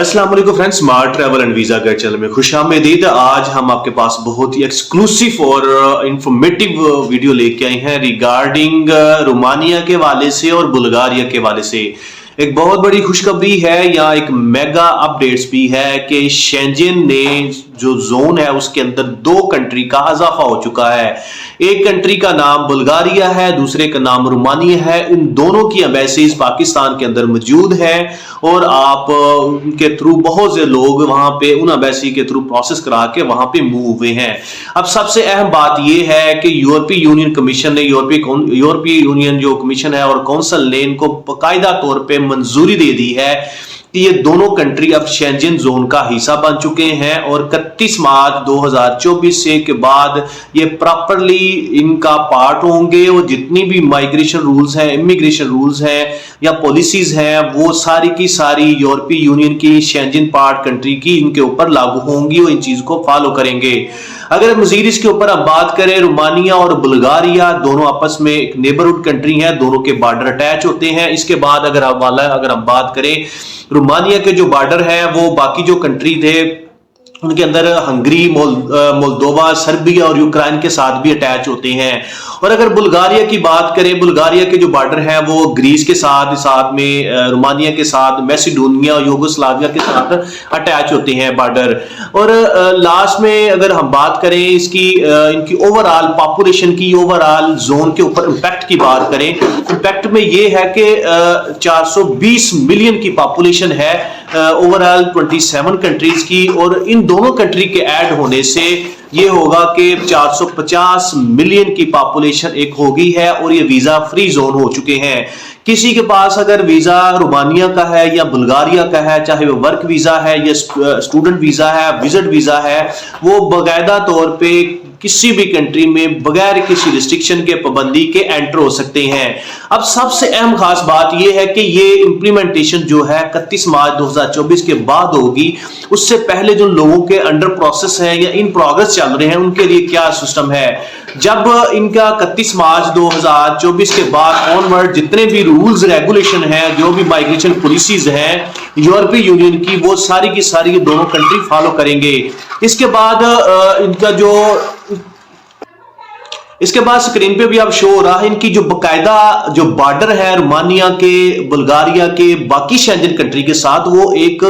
अस्सलाम वालेकुम friends, smart travel and visa guide channel में खुशामदीद। आज हम आपके पास बहुत ही एक्सक्लूसिव और इंफॉर्मेटिव वीडियो लेके आए हैं रिगार्डिंग रोमानिया के वाले से और बुल्गारिया के वाले से। एक बहुत बड़ी खुशखबरी है या एक मेगा अपडेट्स भी है कि शेंजन ने जो जोन है उसके अंदर दो कंट्री का इजाफा हो चुका है। एक कंट्री का नाम बुल्गारिया है, दूसरे का नाम रोमानिया है। इन दोनों की एम्बेसीज पाकिस्तान के अंदर मौजूद है और आप उनके थ्रू बहुत से लोग वहां पे उन एम्बेसी के थ्रू प्रोसेस करा के वहां पे मूव हुए हैं। अब सबसे अहम बात यह है कि यूरोपीय यूनियन कमीशन ने यूरोपीय यूनियन जो कमीशन है और काउंसिल ने इनको बाकायदा तौर पे मंजूरी दे दी है कि ये दोनों कंट्री अब शेंजन जोन का हिस्सा बन चुके हैं और 31 मार्च 2024 से के बाद ये प्रॉपरली इनका पार्ट होंगे और जितनी भी माइग्रेशन रूल्स हैं, इमिग्रेशन रूल्स हैं या पॉलिसीज हैं, वो सारी की सारी यूरोपीय यूनियन की शेंजन पार्ट कंट्री की इनके ऊपर लागू होंगी और इन चीज को फॉलो करेंगे। अगर मजीद इसके ऊपर अब बात करें, रोमानिया और बुल्गारिया दोनों आपस में एक नेबरहुड कंट्री हैं, दोनों के बॉर्डर अटैच होते हैं। इसके बाद अगर हम बात करें, रोमानिया के जो बॉर्डर है वो बाकी जो कंट्री थे उनके अंदर हंगरी, मोल्दोवा, सर्बिया और यूक्रेन के साथ भी अटैच होते हैं। और अगर बुल्गारिया की बात करें, बुल्गारिया के जो बॉर्डर है वो ग्रीस के साथ में रोमानिया के साथ, मैसिडोनिया, यूगोस्लाविया के साथ अटैच होते हैं बॉर्डर। और लास्ट में अगर हम बात करें इनकी ओवरऑल पॉपुलेशन की, ओवरऑल जोन के ऊपर इंपैक्ट की बात करें, इंपैक्ट में ये है कि 420 मिलियन की पॉपुलेशन है ओवरऑल 27 कंट्रीज की। और इन दोनों कंट्री के ऐड होने से ये होगा कि 450 मिलियन की पॉपुलेशन एक होगी है और ये वीजा फ्री जोन हो चुके हैं। किसी के पास अगर वीजा रोमानिया का है या बुल्गारिया का है, चाहे वो वर्क वीजा है या स्टूडेंट वीजा है, विजिट वीजा है, वो बाकायदा तौर पे किसी भी कंट्री में बगैर किसी रिस्ट्रिक्शन के पाबंदी के एंटर हो सकते हैं। अब सबसे अहम खास बात यह है कि ये इंप्लीमेंटेशन जो है 31 मार्च 2024 के बाद होगी। उससे पहले जो लोगों के अंडर प्रोसेस है या इन प्रोग्रेस चल रहे हैं उनके लिए क्या सिस्टम है। जब इनका 31 मार्च 2024 के बाद ऑनवर्ड जितने भी रूल्स रेगुलेशन है, जो भी माइग्रेशन पॉलिसीज हैं यूरोपीय यूनियन की, वो सारी की सारी दोनों कंट्री फॉलो करेंगे। इसके बाद स्क्रीन पे भी अब शो हो रहा है इनकी जो बकायदा जो बॉर्डर है रोमानिया के, बुल्गारिया के, बाकी शेंजन कंट्री के साथ, वो एक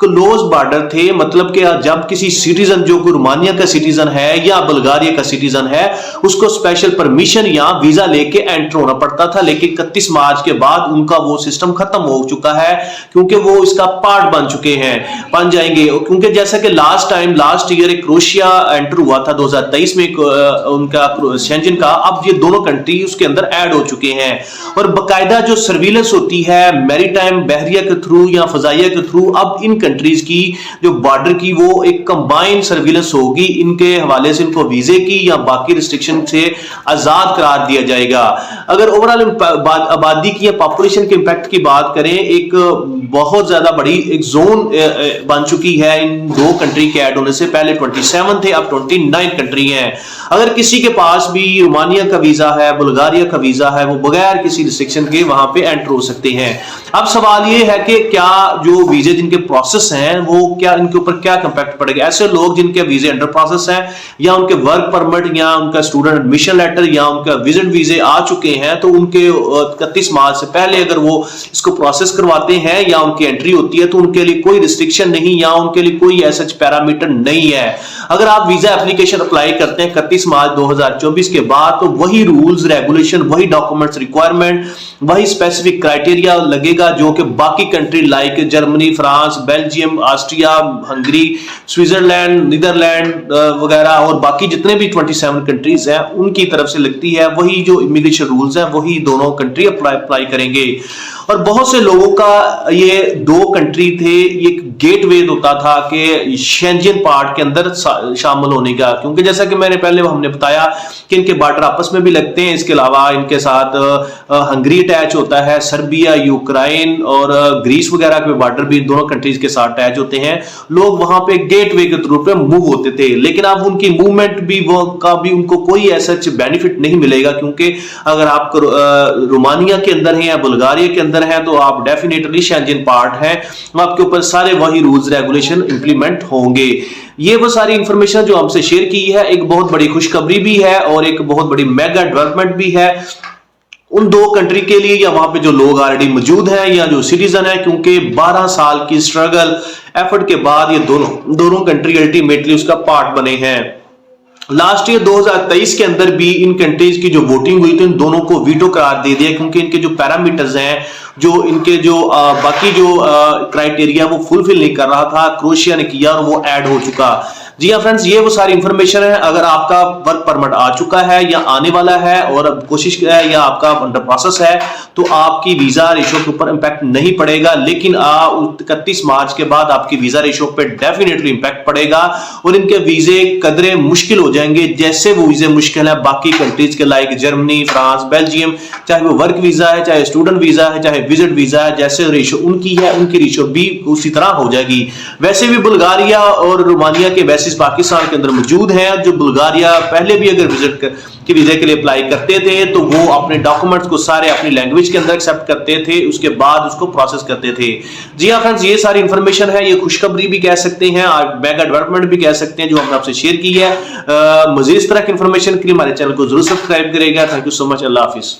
क्लोज बॉर्डर थे। मतलब कि जब किसी सिटीजन जो रोमानिया का सिटीजन है या बुल्गारिया का सिटीजन है उसको स्पेशल परमिशन या वीजा लेके एंटर होना पड़ता था, लेकिन 31 मार्च के बाद उनका वो सिस्टम खत्म हो चुका है क्योंकि वो इसका पार्ट बन चुके हैं, बन जाएंगे। क्योंकि जैसा कि लास्ट ईयर एक क्रोएशिया एंटर हुआ था 2023 में उनका शेंजन का, अब ये दोनों कंट्री उसके अंदर ऐड हो चुके हैं। और बाकायदा जो सर्विलेंस होती है मैरीटाइम बहरिया के थ्रू या फजाइया के थ्रू, अब इन कंट्रीज की जो बॉर्डर की वो एक कंबाइंड सर्विलेंस होगी। इनके हवाले से इनको वीजे की या बाकी रिस्ट्रिक्शन से आजाद करार दिया जाएगा। अगर ओवरऑल आबादी की या पॉपुलेशन के इंपैक्ट की बात करें, एक बहुत ज्यादा बड़ी एक जोन बन चुकी है इन दो कंट्री के ऐड होने से। पहले 27 थे, अब 29 कंट्री हैं। अगर किसी के पास भी रोमानिया का वीजा है, बुल्गारिया का वीजा है, वो बगैर किसी रिस्ट्रिक्शन के वहां पे एंटर हो सकते हैं। अब सवाल ये है कि क्या जो वीजे जिनके प्रोसेस हैं वो क्या इनके ऊपर क्या इंपैक्ट पड़ेगा। ऐसे लोग जिनके वीजे अंडर प्रोसेस हैं या उनके वर्क परमिट या उनका स्टूडेंट एडमिशन लेटर या उनका विजिट वीजे आ चुके हैं, तो उनके 31 मार्च से पहले अगर वो इसको प्रोसेस करवाते हैं या उनकी एंट्री होती है तो उनके लिए कोई रिस्ट्रिक्शन नहीं या उनके लिए कोई ऐसा पैरामीटर नहीं है। अगर आप वीजा एप्लीकेशन अप्लाई करते हैं 31 मार्च 2024 के बाद, तो वही रूल्स रेगुलेशन, वही डॉक्यूमेंट्स रिक्वायरमेंट, वही स्पेसिफिक क्राइटेरिया लगेगा जो कि बाकी country like Germany, France, Belgium, Austria, Hungary, Switzerland, Netherland वगैरह और बाकी जितने भी 27 कंट्रीज हैं उनकी तरफ से लगती है। वही जो इमिग्रेशन रूल्स हैं वही दोनों कंट्री अप्लाई करेंगे। और बहुत से लोगों का ये दो कंट्री थे, ये गेटवे होता था कि शेंजन पार्ट के अंदर शामिल होने का, क्योंकि जैसा कि हमने बताया कि इनके बॉर्डर आपस में भी लगते हैं। इसके अलावा इनके साथ हंगरी अटैच होता है, सर्बिया, यूक्रेन और ग्रीस वगैरह के बॉर्डर भी दोनों कंट्रीज के साथ अटैच होते हैं। लोग वहां पे गेटवे के थ्रू पे मूव होते थे, लेकिन अब उनकी मूवमेंट भी उनको कोई ऐसा बेनिफिट नहीं मिलेगा, क्योंकि अगर आप रोमानिया के अंदर है या बुल्गारिया के अंदर है तो आप डेफिनेटली शेंजन पार्ट है, आपके ऊपर सारे वही रूल्स रेगुलेशन इंप्लीमेंट होंगे। ये वो सारी इंफॉर्मेशन जो हमसे शेयर की है, एक बहुत बड़ी खुशखबरी भी है और एक बहुत बड़ी मेगा डेवलपमेंट भी है उन दो कंट्री के लिए, या वहां पे जो लोग ऑलरेडी मौजूद हैं या जो सिटीजन है, क्योंकि 12 साल की स्ट्रगल एफर्ट के बाद ये दोनों कंट्री अल्टीमेटली उसका पार्ट बने हैं। लास्ट ईयर 2023 के अंदर भी इन कंट्रीज की जो वोटिंग हुई थी, इन दोनों को वीटो करार दे दिया, क्योंकि इनके जो पैरामीटर्स हैं, जो इनके जो बाकी जो क्राइटेरिया वो फुलफिल नहीं कर रहा था, क्रोएशिया ने किया और वो ऐड हो चुका। जी हाँ फ्रेंड्स, ये वो सारी इंफॉर्मेशन है। अगर आपका वर्क परमिट आ चुका है या आने वाला है और अब कोशिश है या आपका अंडर प्रोसेस है, तो आपकी वीजा रेशो के ऊपर इंपैक्ट नहीं पड़ेगा, लेकिन 31 मार्च के बाद आपकी वीजा रेशो पे डेफिनेटली इंपैक्ट पड़ेगा और इनके वीजे कदरे मुश्किल हो जाएंगे, जैसे वो वीजे मुश्किल है बाकी कंट्रीज के लाइक जर्मनी, फ्रांस, बेल्जियम, चाहे वो वर्क वीजा है, चाहे स्टूडेंट वीजा है, चाहे विजिट वीजा है, जैसे रेशो उनकी है, उनकी रेशो भी उसी तरह हो जाएगी। वैसे भी बुल्गारिया और रोमानिया के बेसिस पाकिस्तान के अंदर मौजूद हैं। जो बुल्गारिया पहले भी अगर विजिट के वीजे के लिए अप्लाई करते थे तो वो अपने डॉक्यूमेंट्स को सारे अपनी लैंग्वेज के अंदर एक्सेप्ट करते थे, उसके बाद उसको प्रोसेस करते थे। जी हाँ फ्रेंड्स, ये सारी इंफॉर्मेशन है, ये खुशखबरी भी कह सकते हैं, मेगा डेवलपमेंट भी कह सकते हैं, जो हमने आपसे शेयर की है। मजीद इस तरह की इंफॉर्मेशन के लिए हमारे चैनल को जरूर सब्सक्राइब करेगा। Thank you so much. Allah Hafiz.